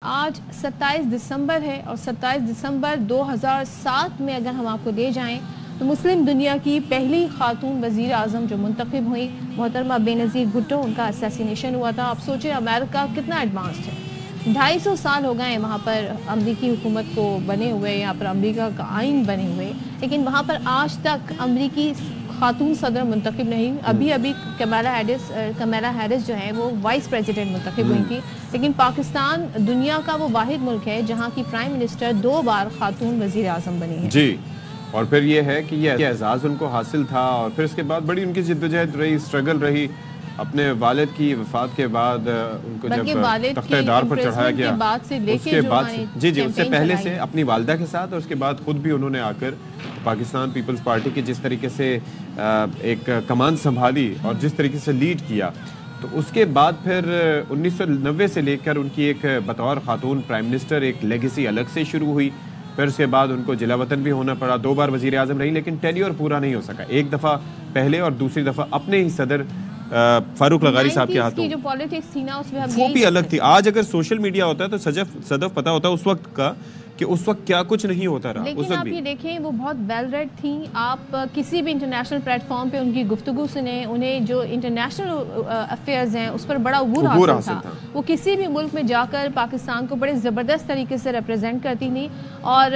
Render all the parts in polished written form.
آج 27 دسمبر ہے اور 27 دسمبر 2007 میں اگر ہم آپ کو لے جائیں تو مسلم دنیا کی پہلی خاتون وزیر اعظم جو منتخب ہوئی محترمہ بے نظیر بھٹو، ان کا اسیسینیشن ہوا تھا۔ آپ سوچیں امریکہ کتنا ایڈوانسڈ ہے، 250 سال ہو گئے ہیں وہاں پر امریکی حکومت کو بنے ہوئے، یہاں پر امریکہ کا آئین بنے ہوئے، لیکن وہاں پر آج تک امریکی خاتون صدر منتخب نہیں۔ ابھی کمیلا ہیرس جو ہے وہ وائس پریزیڈنٹ منتخب ہوئی تھی، لیکن پاکستان دنیا کا وہ واحد ملک ہے جہاں کی پرائم منسٹر 2 بار خاتون وزیر اعظم بنی ہے۔ جی، اور پھر یہ ہے کہ یہ اعزاز ان کو حاصل تھا، اور پھر اس کے بعد بڑی ان کی جدوجہد رہی، سٹرگل رہی۔ اپنے والد کی وفات کے بعد ان کو جب تختہ دار پر چڑھایا گیا، اس کے بعد اس سے پہلے سے اپنی والدہ کے ساتھ، اور اس کے بعد خود بھی انہوں نے آ کر پاکستان پیپلز پارٹی کی جس طریقے سے ایک کمان سنبھالی اور جس طریقے سے لیڈ کیا، تو اس کے بعد پھر 1990 سے لے کر ان کی ایک بطور خاتون پرائم منسٹر ایک لیگیسی الگ سے شروع ہوئی۔ پھر اس کے بعد ان کو جلا وطن بھی ہونا پڑا، 2 بار وزیر اعظم رہی، لیکن ٹینیور پورا نہیں ہو سکا۔ ایک دفعہ پہلے اور دوسری دفعہ اپنے ہی صدر فاروق لغاری صاحب کے ہاتھوں، جو پالیٹکس تھی نا اس میں وہ بھی الگ تھی۔ آج اگر سوشل میڈیا ہوتا ہے تو صدف پتا ہوتا ہے اس وقت کا کہ اس وقت کیا کچھ نہیں ہوتا رہا۔ لیکن آپ یہ دیکھیں وہ بہت ویل ریڈ تھیں، آپ کسی بھی انٹرنیشنل پلیٹ فارم پہ ان کی گفتگو سنیں، انہیں جو انٹرنیشنل افیئرز ہیں اس پر بڑا عبور حاصل تھا۔ وہ کسی بھی ملک میں جا کر پاکستان کو بڑے زبردست طریقے سے ریپرزینٹ کرتی تھیں، اور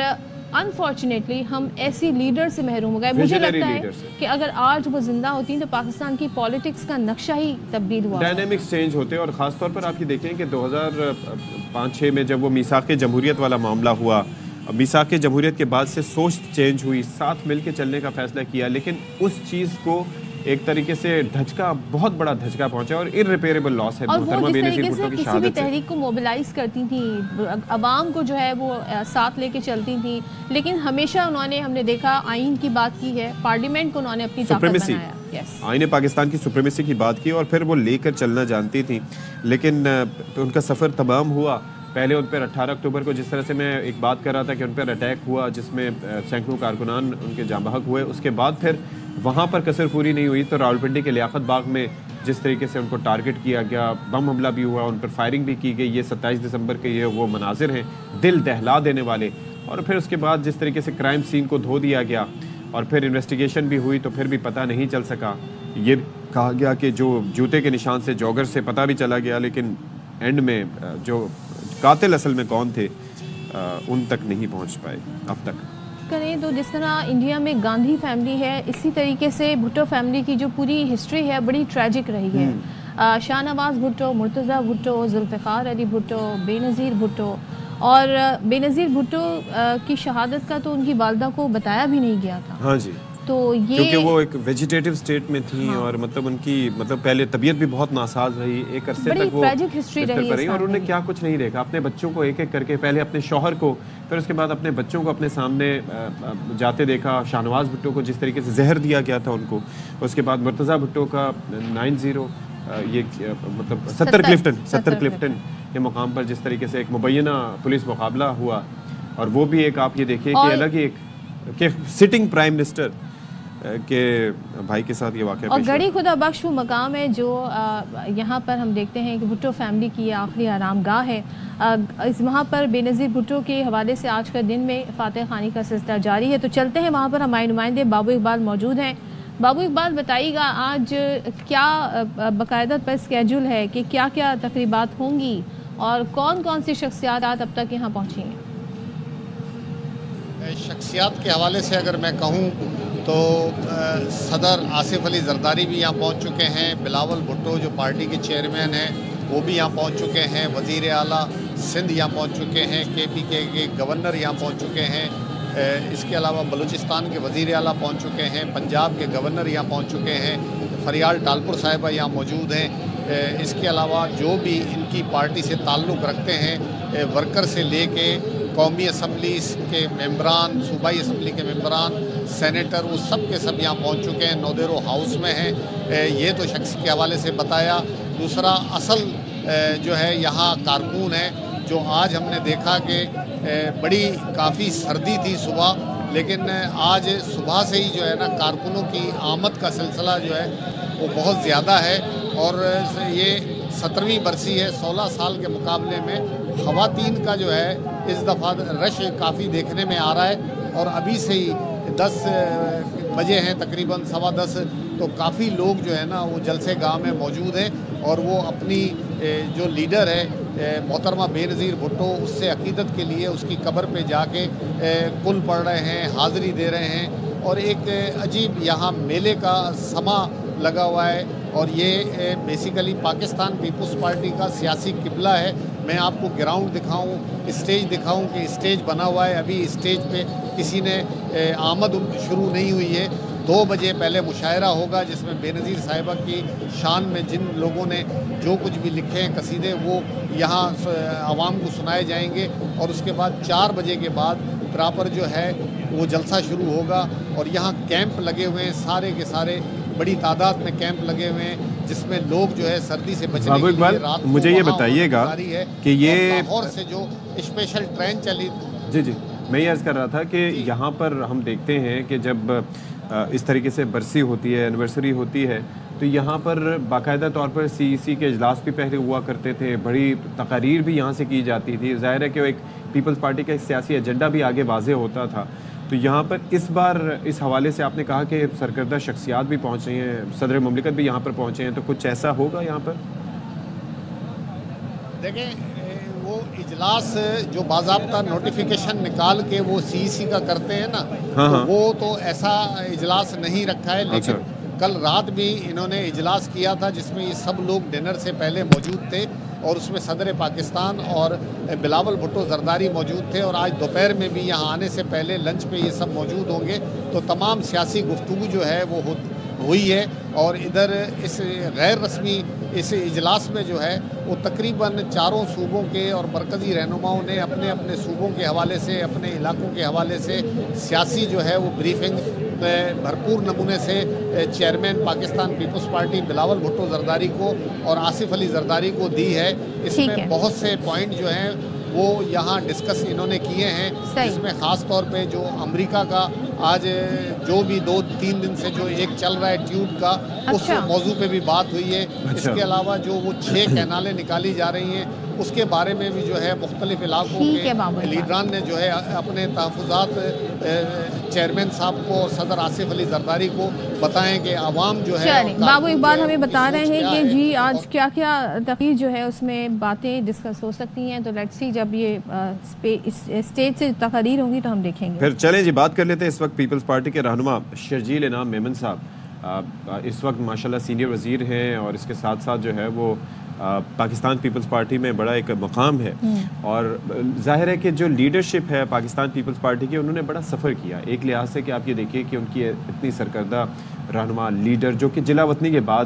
انفارچونیٹلی ہم ایسی لیڈر سے محروم ہو گئے۔ مجھے لگتا ہے کہ اگر آج وہ زندہ ہوتی تو پاکستان کی پالیٹکس کا نقشہ ہی تبدیل ہوا، ڈائنامکس چینج ہوتے، اور خاص طور پر آپ یہ دیکھیں کہ 2005-06 میں جب وہ میثاق جمہوریت والا معاملہ ہوا، میثاق جمہوریت کے بعد سے سوچ چینج ہوئی، ساتھ مل کے چلنے کا فیصلہ کیا، لیکن اس چیز کو ایک طریقے سے دھچکا، بہت بڑا دھچکا پہنچا، اور irreparable لاس ہے محترمہ بے نظیر بھٹو کی شہادت سے۔ کسی بھی تحریک کو موبلائز کرتی تھیں، عوام کو جو ہے وہ ساتھ لے کے چلتی تھیں، لیکن ہمیشہ انہوں نے، ہم نے دیکھا، آئین کی بات کی ہے، پارلیمنٹ کو انہوں نے اپنی طاقت بنایا، آئین پاکستان کی سپریمیسی کی بات کی، اور پھر وہ لے کر چلنا جانتی تھیں۔ لیکن ان کا سفر تمام ہوا، پہلے ان پر 18 اکتوبر کو جس طرح سے میں ایک بات کر رہا تھا کہ ان پر اٹیک ہوا جس میں سینکڑوں کارکنان ان کے جاں بحق ہوئے، اس کے بعد پھر وہاں پر کسر پوری نہیں ہوئی تو راولپنڈی کے لیاقت باغ میں جس طریقے سے ان کو ٹارگٹ کیا گیا، بم حملہ بھی ہوا، ان پر فائرنگ بھی کی گئی۔ یہ 27 دسمبر کے یہ وہ مناظر ہیں دل دہلا دینے والے، اور پھر اس کے بعد جس طریقے سے کرائم سین کو دھو دیا گیا، اور پھر انویسٹیگیشن بھی ہوئی تو پھر بھی پتہ نہیں چل سکا۔ یہ کہا گیا کہ جو جوتے کے نشان سے جوگر سے پتہ بھی چلا گیا، لیکن اینڈ میں جو قاتل اصل میں کون تھے ان تک نہیں پہنچ پائے اب تک۔ کریں تو جس طرح انڈیا میں گاندھی فیملی ہے، اسی طریقے سے بھٹو فیملی کی جو پوری ہسٹری ہے بڑی ٹریجک رہی ہے۔ شاہ نواز بھٹو، مرتضیٰ بھٹو، ذوالفقار علی بھٹو، بے نظیر بھٹو، اور بے نظیر بھٹو کی شہادت کا تو ان کی والدہ کو بتایا بھی نہیں گیا تھا۔ ہاں جی، تو یہ کیونکہ وہ ایک ویجیٹیٹو سٹیٹ میں تھیں، اور مطلب ان کی پہلے طبیعت بھی بہت ناساز رہی، ایک عرصے تک وہ بستر پر رہی، اور انہوں نے کیا کچھ نہیں دیکھا، اپنے بچوں کو ایک ایک کر کے، پہلے اپنے شوہر کو، پھر اس کے بعد اپنے بچوں کو اپنے سامنے جاتے دیکھا۔ شاہ نواز بھٹو کو جس طریقے سے زہر دیا گیا تھا ان کو، اس کے بعد مرتضیٰ بھٹو کا 90 یہ مطلب 70 کلفٹن کے مقام پر جس طریقے سے ایک مبینہ پولیس مقابلہ ہوا، اور وہ بھی ایک آپ یہ دیکھیں کہ الگ ہی ایک کہ سٹنگ پرائم منسٹر کے بھائی کے ساتھ یہ واقعہ اور گڑی خدا بخش وہ مقام ہے جو یہاں پر ہم دیکھتے ہیں کہ بھٹو فیملی کی یہ آخری آرام گاہ ہے۔ اس وہاں پر بے نظیر بھٹو کے حوالے سے آج کا دن میں فاتح خوانی کا سلسلہ جاری ہے، تو چلتے ہیں وہاں پر۔ ہمارے نمائندے بابو اقبال موجود ہیں۔ بابو اقبال بتائیے گا آج کیا باقاعدہ پر اسکیجول ہے کہ کیا کیا تقریبات ہوں گی، اور کون کون سی شخصیات اب تک یہاں پہنچی ہیں؟ شخصیات کے حوالے سے اگر میں کہوں تو صدر آصف علی زرداری بھی یہاں پہنچ چکے ہیں، بلاول بھٹو جو پارٹی کے چیئرمین ہیں وہ بھی یہاں پہنچ چکے ہیں، وزیر اعلیٰ سندھ یہاں پہنچ چکے ہیں، KPK کے گورنر یہاں پہنچ چکے ہیں، اس کے علاوہ بلوچستان کے وزیر اعلیٰ پہنچ چکے ہیں، پنجاب کے گورنر یہاں پہنچ چکے ہیں، فریال ٹالپور صاحبہ یہاں موجود ہیں۔ اس کے علاوہ جو بھی ان کی پارٹی سے تعلق رکھتے ہیں، ورکر سے لے کے قومی اسمبلی کے ممبران، صوبائی اسمبلی کے ممبران، سینیٹر، وہ سب کے سب یہاں پہنچ چکے ہیں، نودیرو ہاؤس میں ہیں۔ یہ تو شخص کے حوالے سے بتایا۔ دوسرا اصل جو ہے یہاں کارکن ہے، جو آج ہم نے دیکھا کہ بڑی کافی سردی تھی صبح، لیکن آج صبح سے ہی جو ہے نا کارکنوں کی آمد کا سلسلہ جو ہے وہ بہت زیادہ ہے، اور یہ 17ویں برسی ہے. 16 سال کے مقابلے میں خواتین کا جو ہے اس دفعہ رش کافی دیکھنے میں آ رہا ہے. اور ابھی سے ہی 10 بجے ہیں تقریباً 10:15, تو کافی لوگ جو ہے نا وہ جلسے گاہ میں موجود ہیں اور وہ اپنی جو لیڈر ہے محترمہ بے نظیر بھٹو اس سے عقیدت کے لیے اس کی قبر پہ جا کے کل پڑھ رہے ہیں, حاضری دے رہے ہیں. اور ایک عجیب یہاں میلے کا سما لگا ہوا ہے, اور یہ بیسیکلی پاکستان پیپلز پارٹی کا سیاسی قبلہ ہے. میں آپ کو گراؤنڈ دکھاؤں, اسٹیج دکھاؤں کہ اسٹیج بنا ہوا ہے. ابھی اسٹیج پہ کسی نے آمد شروع نہیں ہوئی ہے. 2 بجے پہلے مشاعرہ ہوگا جس میں بے نظیر صاحبہ کی شان میں جن لوگوں نے جو کچھ بھی لکھے ہیں قصیدے وہ یہاں عوام کو سنائے جائیں گے. اور اس کے بعد 4 بجے کے بعد پراپر جو ہے وہ جلسہ شروع ہوگا. اور یہاں کیمپ لگے ہوئے ہیں, سارے کے سارے بڑی تعداد میں کیمپ لگے ہوئے ہیں جس میں لوگ جو ہے سردی سے بچنے کے لیے رات کو مجھے یہ بتائیے گا کہ یہ لاہور سے جو اسپیشل ٹرین چلی. جی میں یہ عرض کر رہا تھا کہ یہاں پر ہم دیکھتے ہیں کہ جب اس طریقے سے برسی ہوتی ہے, اینیورسری ہوتی ہے, تو یہاں پر باقاعدہ طور پر CEC کے اجلاس بھی پہلے ہوا کرتے تھے, بڑی تقاریر بھی یہاں سے کی جاتی تھی. ظاہر ہے کہ ایک پیپلز پارٹی کا ایک سیاسی ایجنڈا بھی آگے واضح ہوتا تھا. تو یہاں پر اس بار اس حوالے سے آپ نے کہا کہ سرکردہ شخصیات بھی پہنچ رہی ہیں, صدر مملکت بھی یہاں پر پہنچے ہیں, تو کچھ ایسا ہوگا یہاں پر؟ دیکھیں وہ اجلاس جو باضابطہ نوٹیفیکیشن نکال کے وہ CEC کا کرتے ہیں نا, تو وہ تو ایسا اجلاس نہیں رکھا ہے. لیکن کل رات بھی انہوں نے اجلاس کیا تھا جس میں یہ سب لوگ ڈنر سے پہلے موجود تھے, اور اس میں صدر پاکستان اور بلاول بھٹو زرداری موجود تھے. اور آج دوپہر میں بھی یہاں آنے سے پہلے لنچ پہ یہ سب موجود ہوں گے. تو تمام سیاسی گفتگو جو ہے وہ ہوئی ہے. اور ادھر اس غیر رسمی اس اجلاس میں جو ہے وہ تقریباً 4 صوبوں کے اور مرکزی رہنماؤں نے اپنے اپنے صوبوں کے حوالے سے, اپنے علاقوں کے حوالے سے سیاسی جو ہے وہ بریفنگ بھرپور نمونے سے چیئرمین پاکستان پیپلز پارٹی بلاول بھٹو زرداری کو اور آصف علی زرداری کو دی ہے. اس میں بہت سے پوائنٹ جو ہیں وہ یہاں ڈسکس انہوں نے کیے ہیں, جس میں خاص طور پہ جو امریکہ کا آج جو بھی 2-3 دن سے جو ایک چل رہا ہے ٹیوب کا, اس موضوع پہ بھی بات ہوئی ہے. اس کے علاوہ جو وہ 6 کینالیں نکالی جا رہی ہیں اس کے بارے میں بھی جو ہے مختلف علاقوں کے لیڈران نے جو ہے اپنے تحفظات چیئرمین صاحب کو اور صدر آصف علی زرداری کو بتائیں کہ عوام جو ہے. بابو اقبال ہمیں بتا رہے ہیں کہ جی آج کیا کیا تقریر جو ہے اس میں باتیں ڈسکس ہو سکتی ہیں. تو لیٹس سی جب یہ اسٹیج سے تقریر ہوں گی تو ہم دیکھیں گے. پھر چلیں جی بات کر لیتے ہیں اس وقت پیپلز پارٹی کے رہنما شرجیل انعام میمن صاحب. اس وقت ماشاءاللہ سینئر وزیر ہیں اور اس کے ساتھ ساتھ جو ہے وہ پاکستان پیپلز پارٹی میں بڑا ایک مقام ہے. اور ظاہر ہے کہ جو لیڈرشپ ہے پاکستان پیپلز پارٹی کی, انہوں نے بڑا سفر کیا ایک لحاظ سے کہ آپ یہ دیکھیں کہ ان کی اتنی سرکردہ رہنما لیڈر جو کہ جلا وطنی کے بعد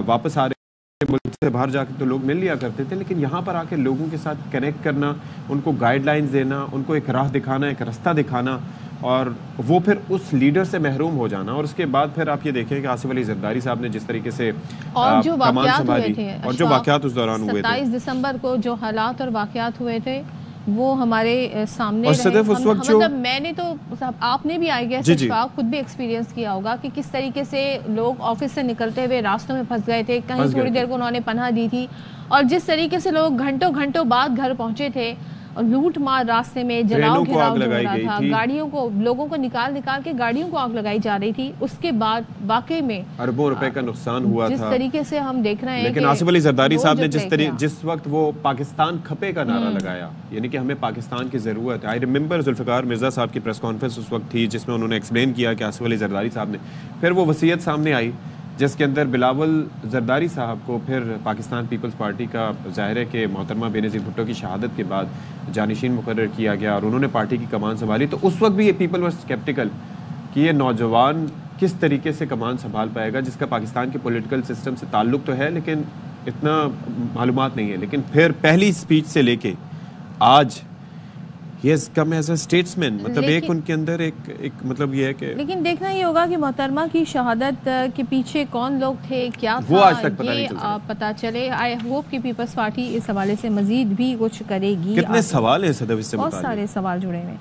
واپس آ رہے ملک سے باہر جا کے تو لوگ مل لیا کرتے تھے, لیکن یہاں پر آ کے لوگوں کے ساتھ کنیکٹ کرنا, ان کو گائیڈ لائنز دینا, ان کو ایک راہ دکھانا, ایک رستہ دکھانا, اور وہ پھر اس لیڈر سے محروم ہو جانا. اور اس کے بعد پھر آپ یہ دیکھیں کہ آصف علی زرداری صاحب نے جس طریقے سے کمان سنبھالی اور جو واقعات اس دوران ہوئے تھے, 27 دسمبر کو جو حالات اور واقعات ہوئے تھے وہ ہمارے سامنے اور صدف اس وقت جو مطلب میں نے تو آپ نے بھی آئی گیس خود بھی ایکسپیرینس کیا ہوگا کہ کس طریقے سے لوگ آفس سے نکلتے ہوئے راستوں میں پھنس گئے تھے, کہیں تھوڑی دیر کو انہوں نے پناہ دی تھی, اور جس طریقے سے لوگ گھنٹوں بعد گھر پہنچے تھے, اور لوٹ مار راستے میں جلاؤ گھراؤ ہو رہا تھا, گاڑیوں کو لوگوں کو نکال کے گاڑیوں کو آگ لگائی جا رہی تھی. اس کے بعد واقعی میں اربوں روپے کا نقصان ہوا تھا جس طریقے سے ہم دیکھ رہے ہیں. لیکن آصف علی زرداری صاحب نے جس وقت وہ پاکستان کھپے کا نعرہ لگایا, یعنی کہ ہمیں پاکستان کی ضرورت ہے. آئی ریممبر ذوالفقار مرزا صاحب کی پریس کانفرنس اس وقت تھی جس میں انہوں نے ایکسپلین کیا کہ آصف علی زرداری صاحب نے, پھر وہ وصیت سامنے آئی جس کے اندر بلاول زرداری صاحب کو پھر پاکستان پیپلز پارٹی کا ظاہر ہے کہ محترمہ بے نظیر بھٹو کی شہادت کے بعد جانشین مقرر کیا گیا اور انہوں نے پارٹی کی کمان سنبھالی. تو اس وقت بھی یہ پیپل ور اسکیپٹیکل کہ یہ نوجوان کس طریقے سے کمان سنبھال پائے گا, جس کا پاکستان کے پولیٹیکل سسٹم سے تعلق تو ہے لیکن اتنا معلومات نہیں ہے. لیکن پھر پہلی اسپیچ سے لے کے آج یہ کم ایز اے اسٹیٹسمین, مطلب ایک ان کے اندر ایک مطلب یہ ہے کہ لیکن دیکھنا یہ ہوگا کہ محترمہ کی شہادت کے پیچھے کون لوگ تھے, کیا تھا, وہ آج تک پتہ چلے. آئی ہوپ کہ پیپلز پارٹی اس حوالے سے مزید بھی کچھ کرے گی. کتنے سوال ہیں صدف اس سے بہت سارے سوال جڑے ہوئے.